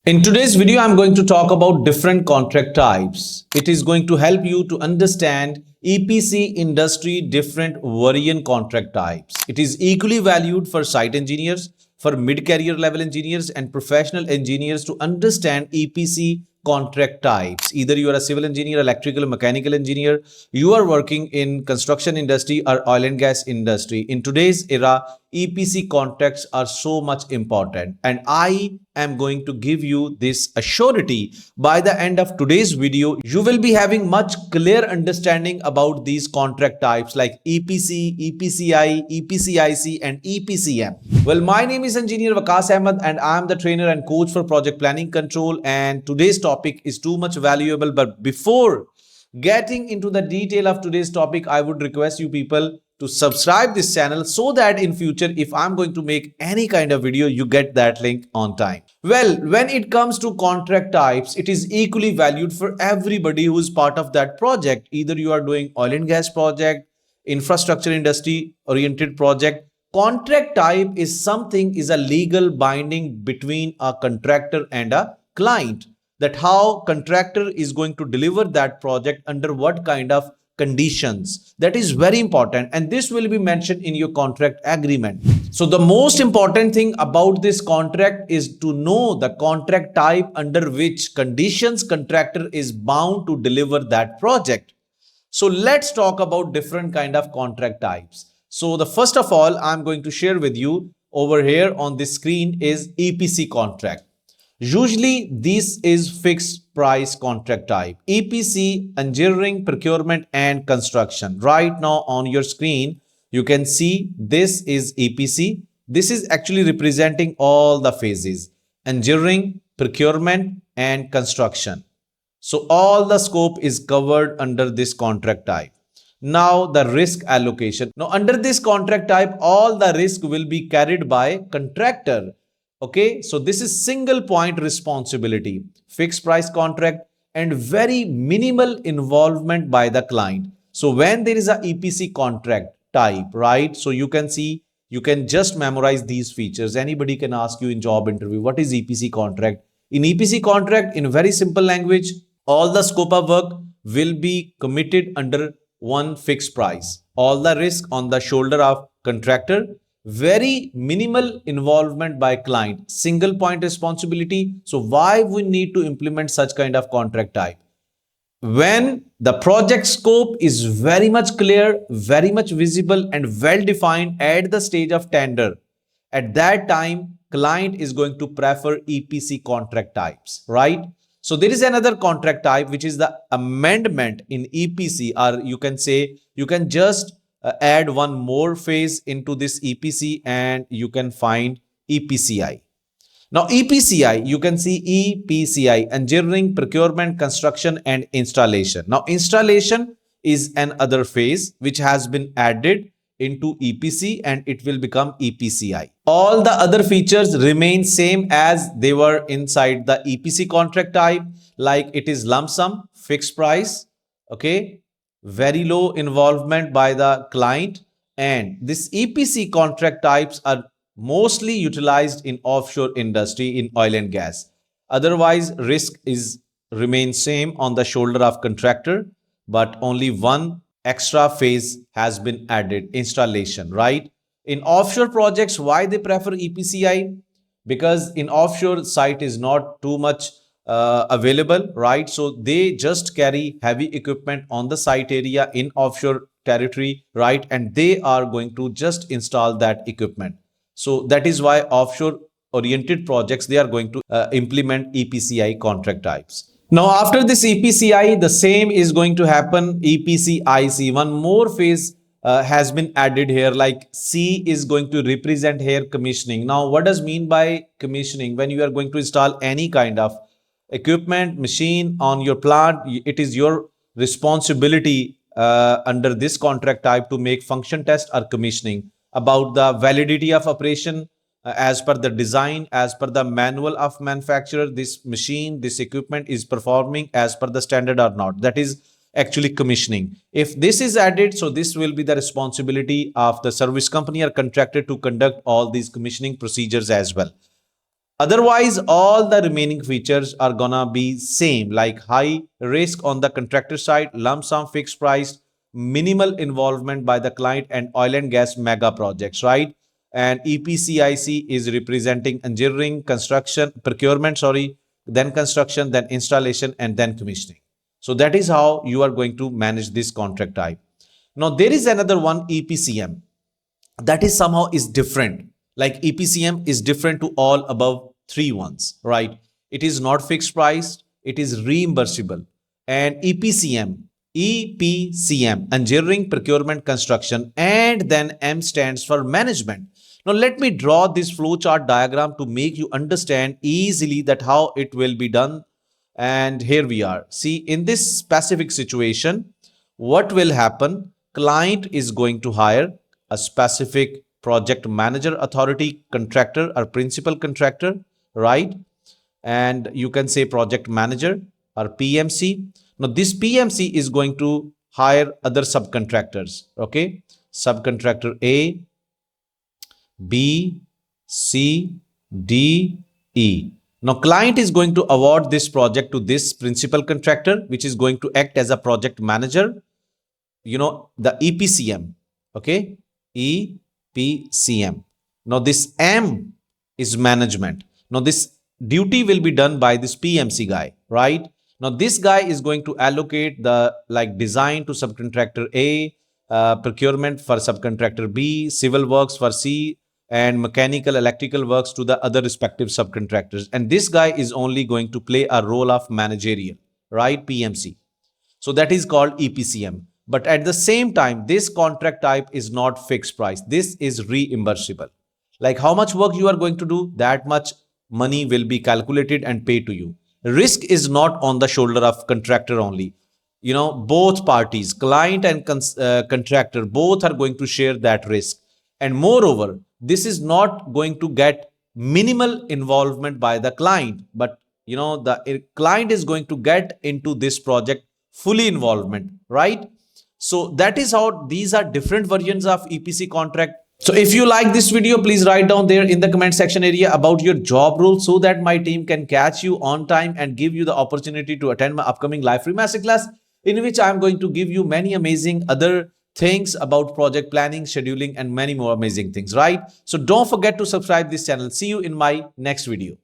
In today's video, I'm going to talk about different contract types. It is going to help you to understand EPC industry different variant contract types. It is equally valued for site engineers, for mid-career level engineers and professional engineers to understand EPC contract types. Either you are a civil engineer, electrical, mechanical engineer, you are working in construction industry or oil and gas industry. In today's era, EPC contracts are so much important, and I am going to give you this assurity. By the end of today's video, you will be having much clear understanding about these contract types like EPC, EPCI, EPCIC and EPCM. Well, my name is Engineer Waqas Ahmed and I am the trainer and coach for project planning control, and today's topic is too much valuable. But before getting into the detail of today's topic, I would request you people to subscribe this channel so that in future if I'm going to make any kind of video, you get that link on time. Well, when it comes to contract types, it is equally valued for everybody who is part of that project. Either you are doing oil and gas project, infrastructure industry oriented project. Contract type is a legal binding between a contractor and a client, that how contractor is going to deliver that project under what kind of conditions. That is very important, and this will be mentioned in your contract agreement. So the most important thing about this contract is to know the contract type under which conditions contractor is bound to deliver that project. So let's talk about different kind of contract types. So the first of all I'm going to share with you over here on this screen is EPC contract. Usually this is fixed price contract type. EPC, engineering, procurement and construction. Right now on your screen, you can see this is EPC. This is actually representing all the phases: engineering, procurement and construction. So all the scope is covered under this contract type. Now the risk allocation. Now under this contract type, all the risk will be carried by contractor. Okay, so this is single point responsibility, fixed price contract and very minimal involvement by the client. So when there is a EPC contract type, right? So you can see, you can just memorize these features. Anybody can ask you in job interview, what is EPC contract? In EPC contract, in very simple language, all the scope of work will be committed under one fixed price. All the risk on the shoulder of contractor, very minimal involvement by client, single point responsibility. So why we need to implement such kind of contract type? When the project scope is very much clear, very much visible and well defined at the stage of tender, at that time client is going to prefer EPC contract types, right? So there is another contract type which is the amendment in EPC, or you can say you can just add one more phase into this EPC and you can find EPCI. Now EPCI, you can see EPCI, engineering, procurement, construction and installation. Now installation is another phase which has been added into EPC and it will become EPCI. All the other features remain same as they were inside the EPC contract type, like it is lump sum, fixed price, okay, very low involvement by the client, and this EPC contract types are mostly utilized in offshore industry in oil and gas. Otherwise risk is remains same on the shoulder of contractor, but only one extra phase has been added, installation, right? In offshore projects, why they prefer EPCI? Because in offshore site is not too much available, right? So they just carry heavy equipment on the site area in offshore territory, right? And they are going to just install that equipment. So that is why offshore oriented projects, they are going to implement EPCI contract types. Now after this EPCI, the same is going to happen EPCIC. One more phase has been added here, like C is going to represent here commissioning. Now what does mean by commissioning? When you are going to install any kind of equipment, machine on your plant, it is your responsibility under this contract type to make function test or commissioning about the validity of operation as per the design, as per the manual of manufacturer, this machine, this equipment is performing as per the standard or not. That is actually commissioning. If this is added, so this will be the responsibility of the service company or contractor to conduct all these commissioning procedures as well. Otherwise, all the remaining features are gonna be same, like high risk on the contractor side, lump sum fixed price, minimal involvement by the client, and oil and gas mega projects, right? And EPCIC is representing engineering, construction, procurement, sorry, then construction, then installation, and then commissioning. So that is how you are going to manage this contract type. Now there is another one, EPCM, that is somehow is different. Like EPCM is different to all above three ones, right? It is not fixed price, it is reimbursable. And EPCM, engineering, procurement, construction, and then M stands for management. Now let me draw this flowchart diagram to make you understand easily that how it will be done. And here we are. See, in this specific situation, what will happen? Client is going to hire a specific project manager, authority, contractor, or principal contractor, right? And you can say project manager or PMC. Now this PMC is going to hire other subcontractors, okay? Subcontractor A, B, C, D, E. Now client is going to award this project to this principal contractor, which is going to act as a project manager, the EPCM, okay? EPCM. Now this M is management. Now this duty will be done by this PMC guy, right? Now this guy is going to allocate the design to subcontractor A, procurement for subcontractor B, civil works for C, and mechanical electrical works to the other respective subcontractors. And this guy is only going to play a role of managerial, right? PMC. So that is called EPCM. But at the same time, this contract type is not fixed price. This is reimbursable. Like how much work you are going to do, that much money will be calculated and paid to you. Risk is not on the shoulder of contractor only. Both parties, client and contractor, both are going to share that risk. And moreover, this is not going to get minimal involvement by the client, but the client is going to get into this project fully involvement, right? So that is how these are different versions of EPC contract. So if you like this video, please write down there in the comment section area about your job role so that my team can catch you on time and give you the opportunity to attend my upcoming live free masterclass, in which I am going to give you many amazing other things about project planning, scheduling, and many more amazing things, right? So don't forget to subscribe this channel. See you in my next video.